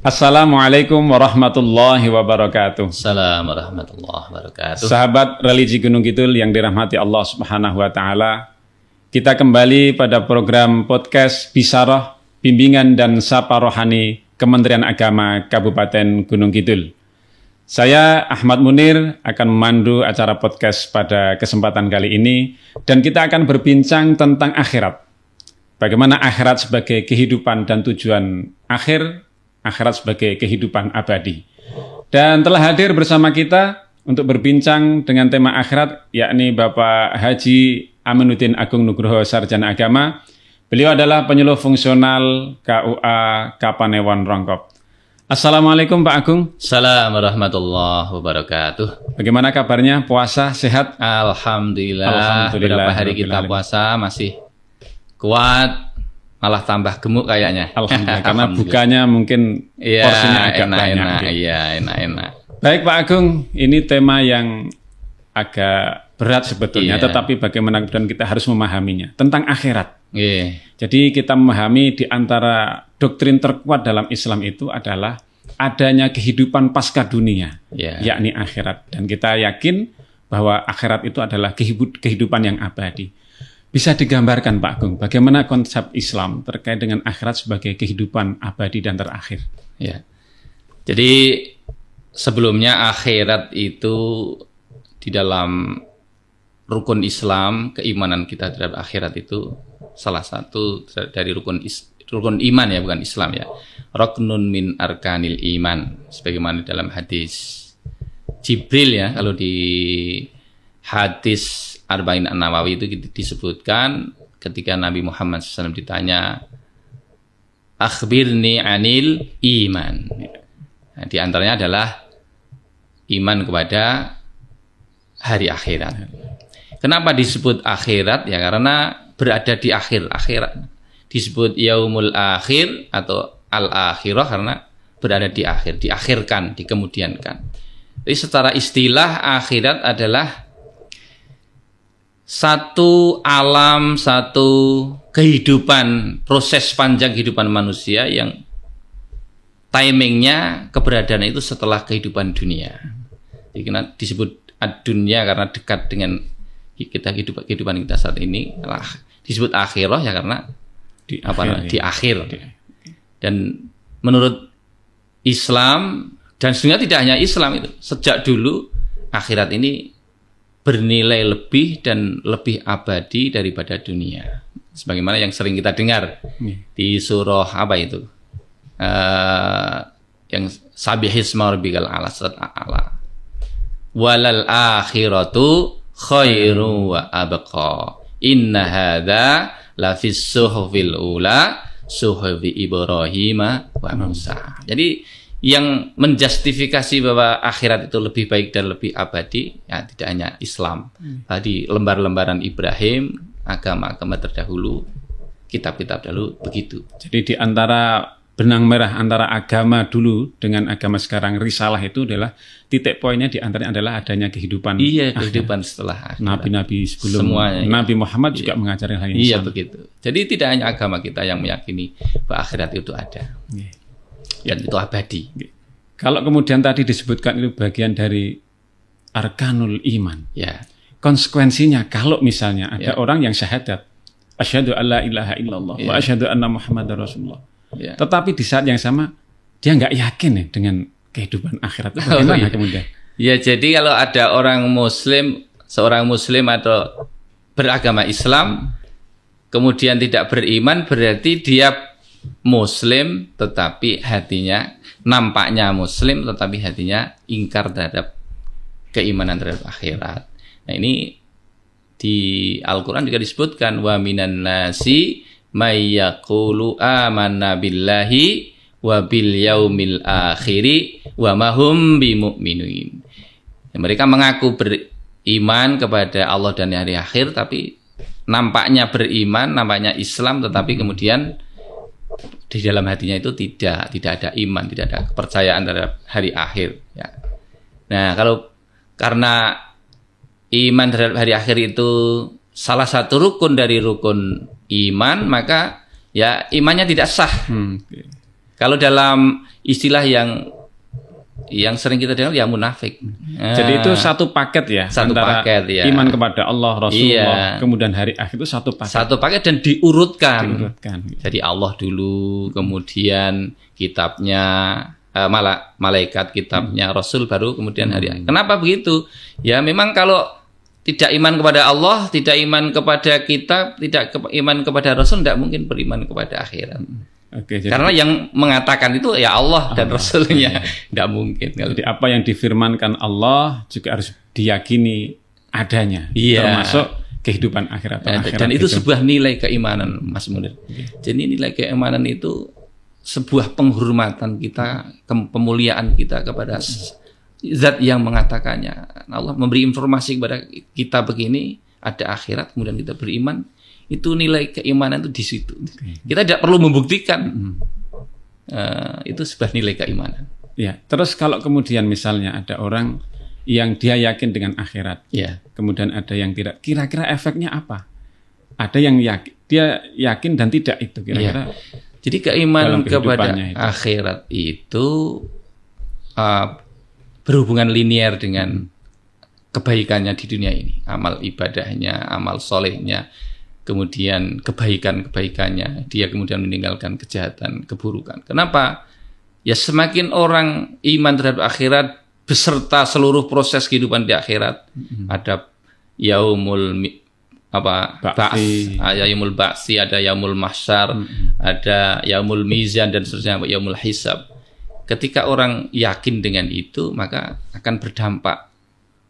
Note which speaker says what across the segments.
Speaker 1: Assalamualaikum warahmatullahi wabarakatuh.
Speaker 2: Assalamualaikum warahmatullahi wabarakatuh.
Speaker 1: Sahabat religi Gunung Kidul yang dirahmati Allah Subhanahu wa taala, kita kembali pada program podcast Bisarah Bimbingan dan Sapa Rohani Kementerian Agama Kabupaten Gunung Kidul. Saya Ahmad Munir akan memandu acara podcast pada kesempatan kali ini dan kita akan berbincang tentang akhirat. Bagaimana akhirat sebagai kehidupan dan tujuan akhir, akhirat sebagai kehidupan abadi. Dan telah hadir bersama kita untuk berbincang dengan tema akhirat, yakni Bapak Haji Aminuddin Agung Nugroho, Sarjana Agama. Beliau adalah penyuluh fungsional KUA Kapanewon Rongkop. Assalamualaikum Pak Agung.
Speaker 2: Assalamualaikum warahmatullahi wabarakatuh.
Speaker 1: Bagaimana kabarnya? Puasa sehat?
Speaker 2: Alhamdulillah. Beberapa hari kita puasa masih kuat. Malah tambah gemuk kayaknya.
Speaker 1: Alhamdulillah, karena bukanya mungkin porsinya agak banyak.
Speaker 2: Iya, enak-enak.
Speaker 1: Baik Pak Agung, ini tema yang agak berat sebetulnya, tetapi bagaimana kemudian kita harus memahaminya. Tentang akhirat. Jadi kita memahami di antara doktrin terkuat dalam Islam itu adalah adanya kehidupan pasca dunia, yakni akhirat. Dan kita yakin bahwa akhirat itu adalah kehidupan yang abadi. Bisa digambarkan Pak Agung, bagaimana konsep Islam terkait dengan akhirat sebagai kehidupan abadi dan terakhir?
Speaker 2: Ya. Jadi sebelumnya akhirat itu di dalam rukun Islam, keimanan kita terhadap akhirat itu salah satu dari rukun iman ya, bukan Islam ya. Ruknun min arkanil iman, sebagaimana dalam hadis Jibril ya, kalau di hadis Arba'in An-Nawawi itu disebutkan ketika Nabi Muhammad SAW ditanya, akhbirni anil iman. Nah, di antaranya adalah iman kepada hari akhirat. Kenapa disebut akhirat? Ya karena berada di akhirat. Disebut yaumul akhir atau al-akhirah karena berada di akhir, diakhirkan, dikemudiankan. Jadi secara istilah akhirat adalah satu alam, satu kehidupan, proses panjang kehidupan manusia yang timingnya keberadaan itu setelah kehidupan dunia. Jadi disebut dunia karena dekat dengan kita kehidupan kita saat ini. Disebut akhirah ya karena di akhir. Dan menurut Islam, dan sebenarnya tidak hanya Islam itu, sejak dulu akhirat ini bernilai lebih dan lebih abadi daripada dunia. Sebagaimana yang sering kita dengar di surah apa itu? Yang sabihisma rabbikal a'la, surat a'la. Walal akhiratu khairu wa abqa. Inna hadza la fis suhufil ula suhufi Ibrahim wa Musa. Jadi yang menjustifikasi bahwa akhirat itu lebih baik dan lebih abadi, ya tidak hanya Islam. Di lembar-lembaran Ibrahim, agama-agama terdahulu, kitab-kitab dahulu begitu.
Speaker 1: Jadi di antara benang merah antara agama dulu dengan agama sekarang, risalah itu adalah titik poinnya di antaranya adalah adanya kehidupan.
Speaker 2: Iya, kehidupan setelah akhirat.
Speaker 1: Nabi-nabi sebelum
Speaker 2: semuanya,
Speaker 1: Nabi Muhammad juga mengajarkan hal yang
Speaker 2: sama. Iya begitu. Jadi tidak hanya agama kita yang meyakini bahwa akhirat itu ada. Dan itu abadi.
Speaker 1: Kalau kemudian tadi disebutkan itu bagian dari arkanul iman.
Speaker 2: Ya.
Speaker 1: Konsekuensinya kalau misalnya ada orang yang syahadat, asyhadu alla ilaha illallah wa asyhadu anna muhammadar rasulullah. Tetapi di saat yang sama dia nggak yakin ya dengan kehidupan akhirat itu bagaimana kemudian?
Speaker 2: Ya, jadi kalau ada orang muslim, seorang muslim atau beragama Islam kemudian tidak beriman, berarti dia muslim tetapi hatinya nampaknya muslim tetapi hatinya ingkar terhadap keimanan terhadap akhirat. Nah, ini di Al-Qur'an juga disebutkan wa minan nasi may yaqulu amanna billahi wa bil yaumil akhiri wa ma hum bimumin. Mereka mengaku beriman kepada Allah dan hari akhir, tapi nampaknya beriman, nampaknya Islam, tetapi kemudian di dalam hatinya itu tidak ada iman, tidak ada kepercayaan terhadap hari akhir. Ya. Nah, karena iman terhadap hari akhir itu salah satu rukun dari rukun iman, maka ya imannya tidak sah. Kalau dalam istilah yang sering kita dengar ya munafik.
Speaker 1: Jadi itu satu paket ya,
Speaker 2: satu
Speaker 1: antara
Speaker 2: paket ya.
Speaker 1: iman kepada Allah, Rasulullah, kemudian hari akhir itu satu paket.
Speaker 2: Satu paket dan diurutkan.
Speaker 1: Gitu.
Speaker 2: Jadi Allah dulu, kemudian kitabnya, malaikat kitabnya, Rasul baru kemudian hari akhir. Kenapa begitu? Ya memang kalau tidak iman kepada Allah, tidak iman kepada kitab, tidak iman kepada Rasul, tidak mungkin beriman kepada akhirat.
Speaker 1: Oke,
Speaker 2: karena yang mengatakan itu ya Allah dan Rasulnya, tidak mungkin.
Speaker 1: Jadi apa yang difirmankan Allah juga harus diyakini adanya, termasuk kehidupan akhirat.
Speaker 2: Dan itu sebuah nilai keimanan, Mas Munir. Jadi nilai keimanan itu sebuah penghormatan kita, pemuliaan kita kepada zat yang mengatakannya. Allah memberi informasi kepada kita begini, ada akhirat, kemudian kita beriman. Itu nilai keimanan itu di situ. Kita tidak perlu membuktikan. Itu sebuah nilai keimanan.
Speaker 1: Ya. Terus kalau kemudian misalnya ada orang yang dia yakin dengan akhirat, kemudian ada yang tidak, kira-kira efeknya apa? Ada yang dia yakin dan tidak itu kira-kira.
Speaker 2: Jadi keimanan kepada akhirat itu berhubungan linear dengan kebaikannya di dunia ini, amal ibadahnya, amal solehnya, kemudian kebaikan-kebaikannya, dia kemudian meninggalkan kejahatan, keburukan. Kenapa? Ya semakin orang iman terhadap akhirat beserta seluruh proses kehidupan di akhirat, ada yaumul yaumul ba'si, ada yaumul mahsyar, ada yaumul mizan dan seterusnya, yaumul hisab. Ketika orang yakin dengan itu, maka akan berdampak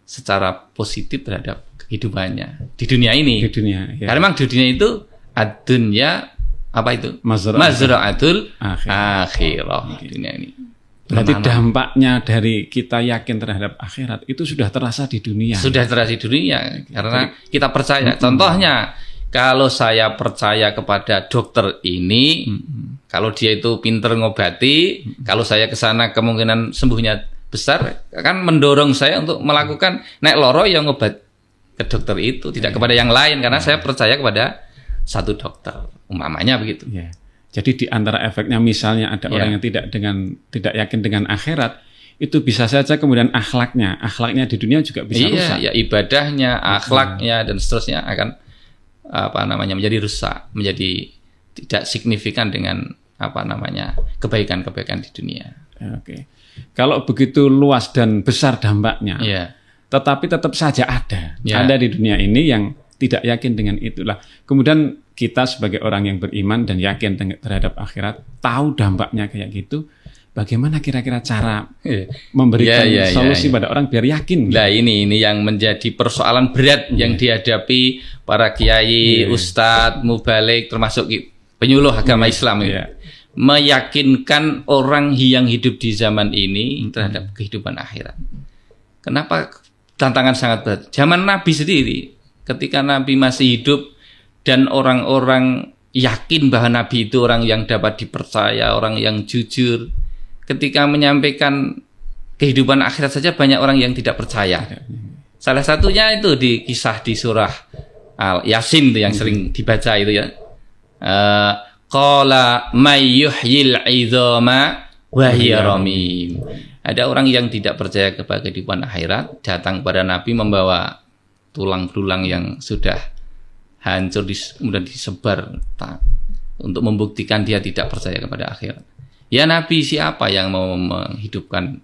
Speaker 2: secara positif terhadap kehidupannya di dunia ini. Karena memang di dunia itu ad-dunya apa itu? Mazra'atul akhirah. Di dunia ini.
Speaker 1: Berarti dampaknya dari kita yakin terhadap akhirat itu sudah terasa di dunia.
Speaker 2: Sudah terasa di dunia karena kita percaya. Contohnya kalau saya percaya kepada dokter ini, kalau dia itu pinter ngobati, kalau saya ke sana kemungkinan sembuhnya besar, akan mendorong saya untuk melakukan nek loro yang ngobat ke dokter itu, tidak kepada yang lain, karena saya percaya kepada satu dokter, umpamanya begitu.
Speaker 1: Jadi di antara efeknya misalnya ada orang yang tidak yakin dengan akhirat, itu bisa saja kemudian akhlaknya di dunia juga bisa rusak. Ya
Speaker 2: ibadahnya, akhlaknya dan seterusnya akan menjadi rusak, menjadi tidak signifikan dengan kebaikan-kebaikan di dunia.
Speaker 1: Oke. Kalau begitu luas dan besar dampaknya. Tetapi tetap saja ada di dunia ini yang tidak yakin dengan itulah. Kemudian kita sebagai orang yang beriman dan yakin terhadap akhirat, tahu dampaknya kayak gitu, bagaimana kira-kira cara memberikan solusi pada orang biar yakin?
Speaker 2: Nah ini yang menjadi persoalan berat yang dihadapi para kiai, ustadz, mubalik, termasuk penyuluh agama Islam. Meyakinkan orang yang hidup di zaman ini terhadap kehidupan akhirat. Kenapa tantangan sangat berat? Zaman Nabi sendiri, ketika Nabi masih hidup dan orang-orang yakin bahwa Nabi itu orang yang dapat dipercaya, orang yang jujur, ketika menyampaikan kehidupan akhirat saja banyak orang yang tidak percaya. Salah satunya itu di kisah di surah Yasin itu yang sering dibaca itu ya. Qala may yuhyil 'idhama wa hiya ramim. Ada orang yang tidak percaya kepada kehidupan akhirat, datang kepada Nabi membawa tulang-tulang yang sudah hancur kemudian disebar untuk membuktikan dia tidak percaya kepada akhirat. Ya Nabi, siapa yang mau menghidupkan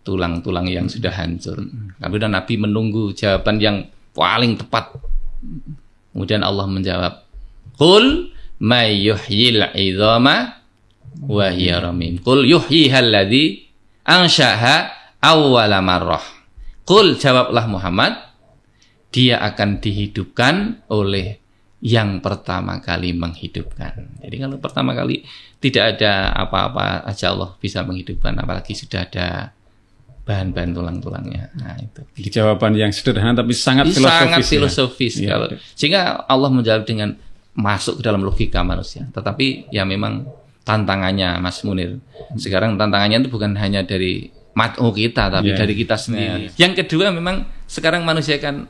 Speaker 2: tulang-tulang yang sudah hancur? Kemudian Nabi menunggu jawaban yang paling tepat. Kemudian Allah menjawab, Qul may yuhyil 'idhama wa hiya ramim. Qul yuhyiha alladzi ansha'ha awwala marrah. Qul, jawablah Muhammad, dia akan dihidupkan oleh yang pertama kali menghidupkan. Jadi kalau pertama kali tidak ada apa-apa aja Allah bisa menghidupkan, apalagi sudah ada bahan-bahan tulang-tulangnya. Nah, itu.
Speaker 1: Jawaban yang sederhana tapi sangat
Speaker 2: filosofis. Kalau sehingga Allah menjawab dengan masuk ke dalam logika manusia. Tetapi ya memang tantangannya Mas Munir. Sekarang tantangannya itu bukan hanya dari mat'u kita, tapi dari kita sendiri. Yang kedua memang sekarang manusia kan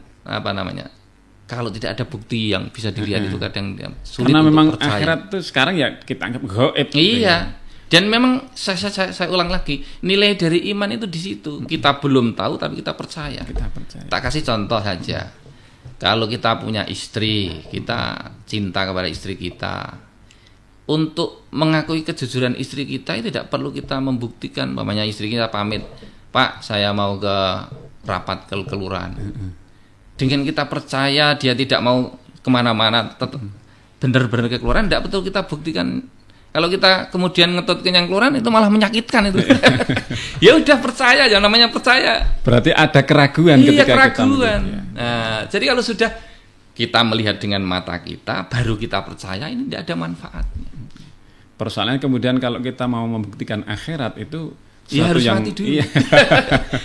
Speaker 2: kalau tidak ada bukti yang bisa dilihat itu kadang sulit.
Speaker 1: Karena
Speaker 2: untuk
Speaker 1: memang
Speaker 2: percaya.
Speaker 1: Akhirat itu sekarang ya kita anggap gaib.
Speaker 2: Iya. Dan memang saya ulang lagi, nilai dari iman itu di situ. Kita belum tahu tapi kita percaya. Tak kasih contoh saja. Kalau kita punya istri, kita cinta kepada istri kita. Untuk mengakui kejujuran istri kita itu tidak perlu kita membuktikan. Umpamanya istri kita pamit, Pak, saya mau ke rapat kelurahan. Dengan kita percaya dia tidak mau kemana-mana, benar-benar ke kelurahan, tidak betul kita buktikan. Kalau kita kemudian ngetut kenyang kelurahan itu malah menyakitkan itu. Ya udah percaya, yang namanya percaya.
Speaker 1: Berarti ada keraguan ketika
Speaker 2: keraguan. Nah, jadi kalau sudah kita melihat dengan mata kita, baru kita percaya, ini tidak ada manfaatnya.
Speaker 1: Persoalannya kemudian kalau kita mau membuktikan akhirat itu
Speaker 2: harus mati dulu.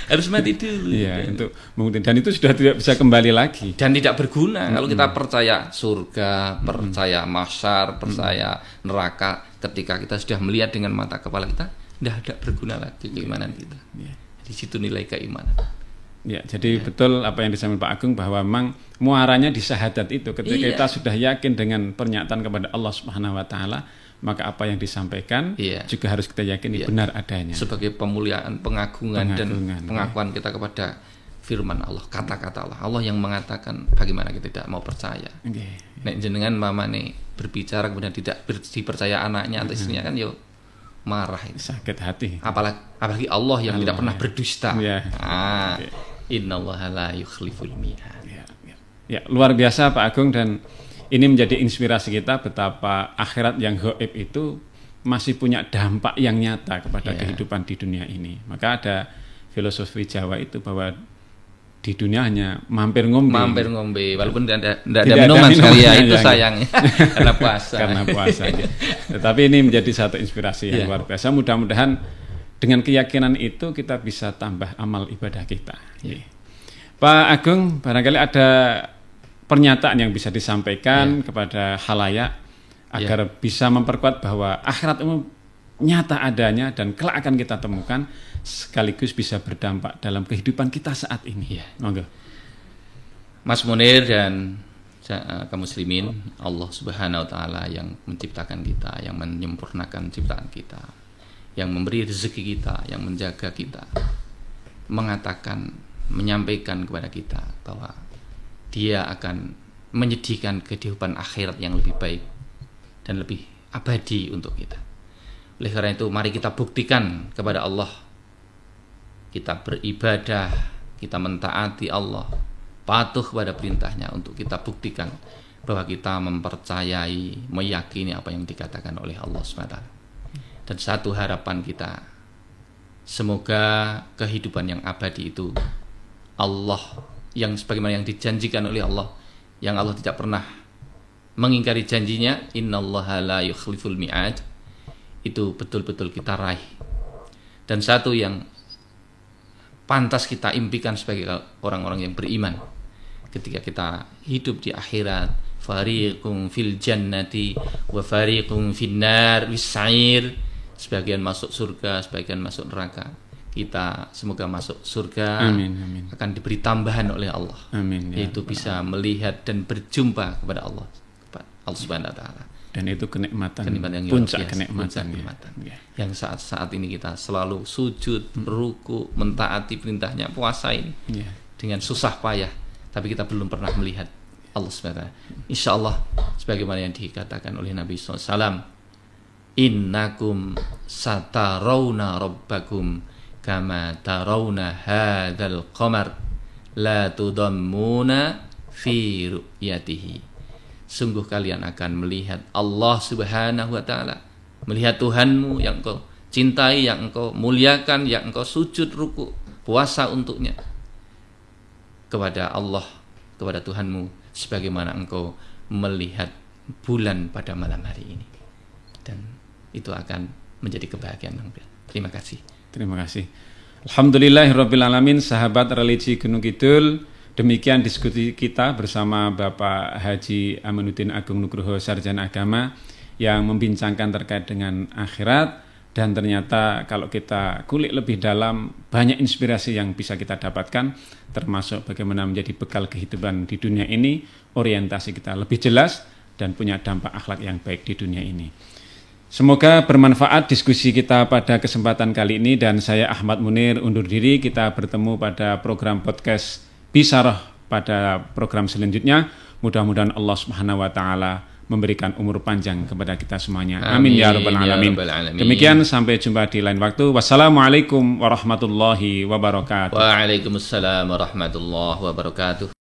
Speaker 2: Harus mati dulu.
Speaker 1: Iya, untuk dan itu sudah tidak bisa kembali lagi
Speaker 2: dan tidak berguna. Kalau kita percaya surga, percaya mahsyar, percaya neraka, ketika kita sudah melihat dengan mata kepala kita, tidak ada berguna lagi keimanan kita. Di situ nilai keimanan.
Speaker 1: Ya, jadi betul apa yang disampaikan Pak Agung bahwa memang muaranya di syahadat itu ketika kita sudah yakin dengan pernyataan kepada Allah Subhanahu wa taala, maka apa yang disampaikan juga harus kita yakini benar adanya.
Speaker 2: Sebagai pemuliaan, pengagungan dan pengakuan kita kepada firman Allah, kata-kata Allah. Allah yang mengatakan, bagaimana kita tidak mau percaya. Nek jenengan mama nih berbicara kemudian tidak dipercaya anaknya atau istrinya, kan yo marah itu.
Speaker 1: Sakit hati.
Speaker 2: Apalagi Allah yang tidak pernah berdusta. Innallaha la yukhliful mi'ad.
Speaker 1: Ya, luar biasa Pak Agung, dan ini menjadi inspirasi kita betapa akhirat yang gaib itu masih punya dampak yang nyata kepada kehidupan di dunia ini. Maka ada filosofi Jawa itu bahwa di dunia hanya mampir ngombe walaupun tidak ada minuman sekali ya, itu sayangnya karena puasa tetapi ini menjadi satu inspirasi yang luar biasa. Mudah-mudahan dengan keyakinan itu kita bisa tambah amal ibadah kita. Pak Agung, barangkali ada pernyataan yang bisa disampaikan kepada khalayak agar bisa memperkuat bahwa akhirat itu nyata adanya dan kelak akan kita temukan, sekaligus bisa berdampak dalam kehidupan kita saat ini. Monggo.
Speaker 2: Mas Munir dan kaum muslimin, Allah Subhanahu wa taala yang menciptakan kita, yang menyempurnakan ciptaan kita, yang memberi rezeki kita, yang menjaga kita, mengatakan, menyampaikan kepada kita bahwa Dia akan menyediakan kehidupan akhirat yang lebih baik dan lebih abadi untuk kita. Oleh karena itu, mari kita buktikan kepada Allah. Kita beribadah, kita mentaati Allah, patuh kepada perintahnya, untuk kita buktikan bahwa kita mempercayai, meyakini apa yang dikatakan oleh Allah SWT. Dan satu harapan kita, semoga kehidupan yang abadi itu Allah yang sebagaimana yang dijanjikan oleh Allah, yang Allah tidak pernah mengingkari janjinya, innallaha la yukhliful mi'ad, itu betul-betul kita raih. Dan satu yang pantas kita impikan sebagai orang-orang yang beriman ketika kita hidup di akhirat, fariqum fil jannati wa fariqum fin nar wis'air, sebagian masuk surga, sebagian masuk neraka. Kita semoga masuk surga, amin. Akan diberi tambahan oleh Allah, amin, yaitu bisa melihat dan berjumpa kepada Allah Subhanahu wa taala.
Speaker 1: Dan itu kenikmatan
Speaker 2: yang
Speaker 1: puncak kenikmatan.
Speaker 2: Yang saat ini kita selalu sujud, ruku, mentaati perintahnya, puasa ini dengan susah payah, tapi kita belum pernah melihat Allah Subhanahu wa taala. Insyaallah sebagaimana yang dikatakan oleh Nabi SAW, innakum satarawna rabbakum kama tarawna hadzal qamar la tudammuna fi ru'yatihi. Sungguh kalian akan melihat Allah Subhanahu wa taala, melihat Tuhanmu yang engkau cintai, yang engkau muliakan, yang engkau sujud, ruku, puasa untuknya, kepada Allah, kepada Tuhanmu, sebagaimana engkau melihat bulan pada malam hari ini. Dan itu akan menjadi kebahagiaan. Terima kasih.
Speaker 1: Terima kasih. Alhamdulillahirabbil alamin. Sahabat religi Gunung Kidul, demikian diskusi kita bersama Bapak Haji Aminuddin Agung Nugroho, Sarjana Agama, yang membincangkan terkait dengan akhirat. Dan ternyata kalau kita kulik lebih dalam, banyak inspirasi yang bisa kita dapatkan, termasuk bagaimana menjadi bekal kehidupan di dunia ini, orientasi kita lebih jelas dan punya dampak akhlak yang baik di dunia ini. Semoga bermanfaat diskusi kita pada kesempatan kali ini, dan saya Ahmad Munir undur diri. Kita bertemu pada program podcast Bisarah pada program selanjutnya. Mudah-mudahan Allah Subhanahu wa taala memberikan umur panjang kepada kita semuanya. Amin ya rabbal alamin. Demikian, sampai jumpa di lain waktu. Wassalamualaikum warahmatullahi wabarakatuh.
Speaker 2: Waalaikumsalam warahmatullahi wabarakatuh.